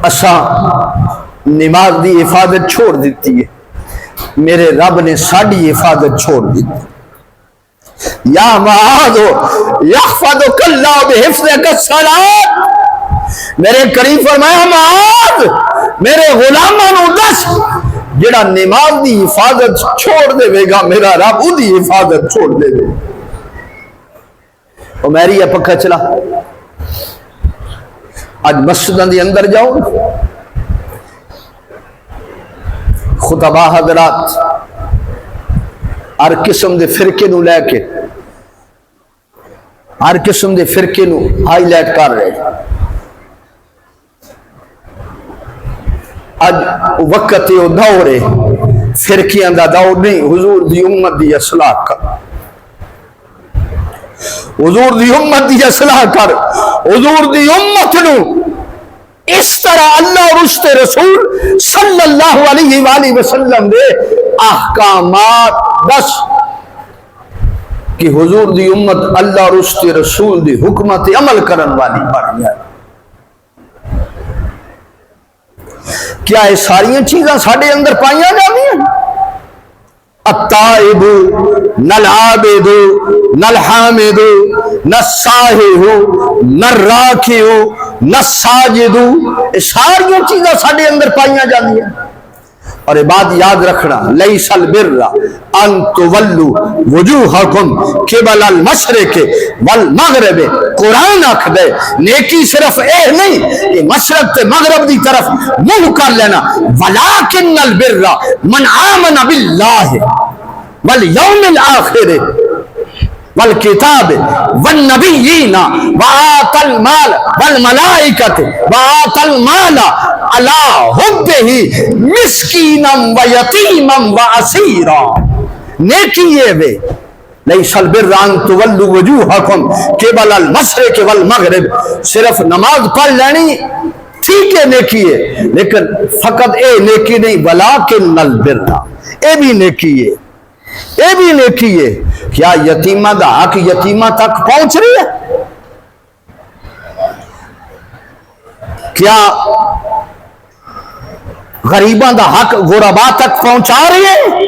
اساں نماز دی حفاظت چھوڑ دیتی ہے، میرے رب نے ساڑی حفاظت چھوڑ دیتی۔ یا معاذ یحفظک اللہ بحفظک الصلاۃ، میرے کریم فرمایا معاذ میرے غلاماں نو دس جڑا نماز دی حفاظت چھوڑ دے گا میرا رب او دی حفاظت چھوڑ دے گا۔ او میری پکا چلا آج مسجدوں دے اندر جاؤ، خطبہ حضرات ہر قسم دے فرقے نو لے کے ہر قسم دے فرقے نو ہائی لائٹ کر رہے۔ اج وقت یہ دور ہے فرقیاں دا دور نہیں، حضور دی امت دی اصلاح کر، حضور دی امت دی اصلاح کر، حضور دی امت نو اس طرح اللہ اور اس کے رسول صلی اللہ علیہ وآلہ وسلم دے احکامات دس کہ حضور دی امت اللہ اور اس کے رسول دی حکمت عمل کرن والی بن جائے۔ کیا یہ ساری چیزاں ساڑھے اندر پائیاں جاتی ہیں؟ التائب نالعابد نالحامد نالساہح نالراکع نالساجد، یہ ساری چیزاں ساڑھے اندر پائیاں جاتی ہیں۔ اور یہ بات یاد رکھنا، لیس البر ان تولوا وجوہکم قبل المشرق والمغرب، قرآن آکھ دے نیکی صرف اے نہیں کہ مشرق تے مغرب دی طرف منہ کر لینا، ولکن البر من آمن باللہ والیوم الآخر والکتاب والنبیین وآت المال والملائکۃ وآت المال علی حبہ مسکینا ویتیما واسیرا۔ نیکی یہ وے لیس البر ان تولوا وجوہکم قبل المشرق والمغرب، صرف نماز پڑھ لینی ٹھیک ہے نیکی ہے، لیکن فقط اے نیکی نہیں، ولکن البر اے بھی نیکی ہے، اے بھی نیکی ہے۔ کیا یتیمہ دا حق یتیمہ تک پہنچ رہی ہے؟ کیا غریباں دا حق غرباء تک پہنچا رہے ہیں؟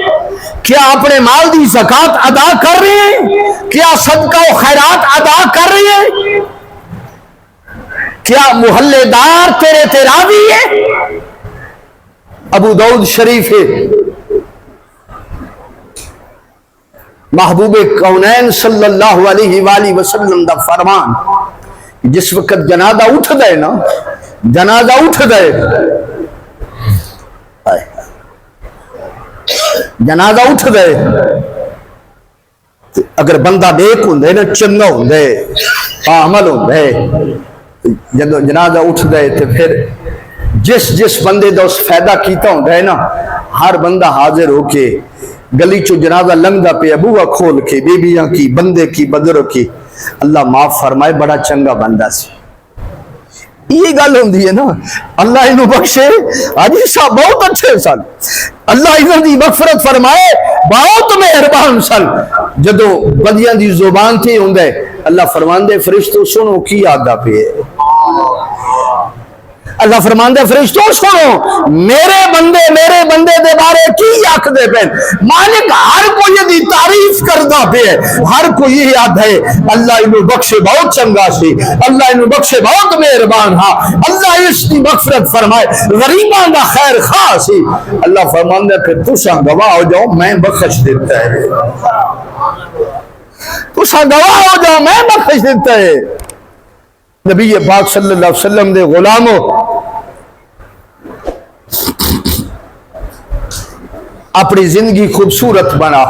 کیا اپنے مال دی زکاة ادا کر رہے ہیں؟ کیا صدقہ و خیرات ادا کر رہے ہیں؟ کیا محلے دار تیرے راضی ہے؟ ابو داؤد شریف ہے، محبوب کونین صلی اللہ علیہ وآلہ وسلم دا فرمان، جس وقت جنازہ اٹھ دے نا، جنازہ اٹھ دے، جنازہ اٹھ دے، اگر بندہ نیک ہوندے نا، چنگا ہوندے، عمل ہوندے، جب جنازہ اٹھ دے تو پھر جس بندے دا اس فائدہ کیتا ہوندے نا، ہر بندہ حاضر ہو کے گلی چو جنازہ لنگدا پہ بوہا کھول کے بیبیاں کی بندے کی بدروں کی اللہ معاف فرمائے بڑا چنگا بندہ سی۔ یہ گل ہوندی ہے نا، اللہ انہوں بخشے حاجی صاحب بہت اچھے سن، اللہ انہوں دی مغفرت فرمائے بہت مہربان سن۔ جدو بدیاں دی زبان تھی ہوندے اللہ فرماندے فرشتو سنو کی آدھا پہ ہے، اللہ فرماندے فرشتوں سنو میرے بندے دے بارے کی آکھ دے پین، مالک ہر کوئی دی تعریف کردہ پہ ہے، ہر کوئی یہ یاد ہے اللہ انہوں بخشے بہت چنگا سی، اللہ انہوں بخشے بہت مہربان ہاں، اللہ اس کی مغفرت فرمائے، غریبان دا خیر خواہ سی۔ اللہ فرماندے پھر تساں گواہ ہو جاؤ میں بخش دیتا ہے، تساں گواہ ہو جاؤ میں بخش دیتا ہے۔ نبی پاک صلی اللہ علیہ وسلم دے غلاموں اپنی زندگی خوبصورت بنا،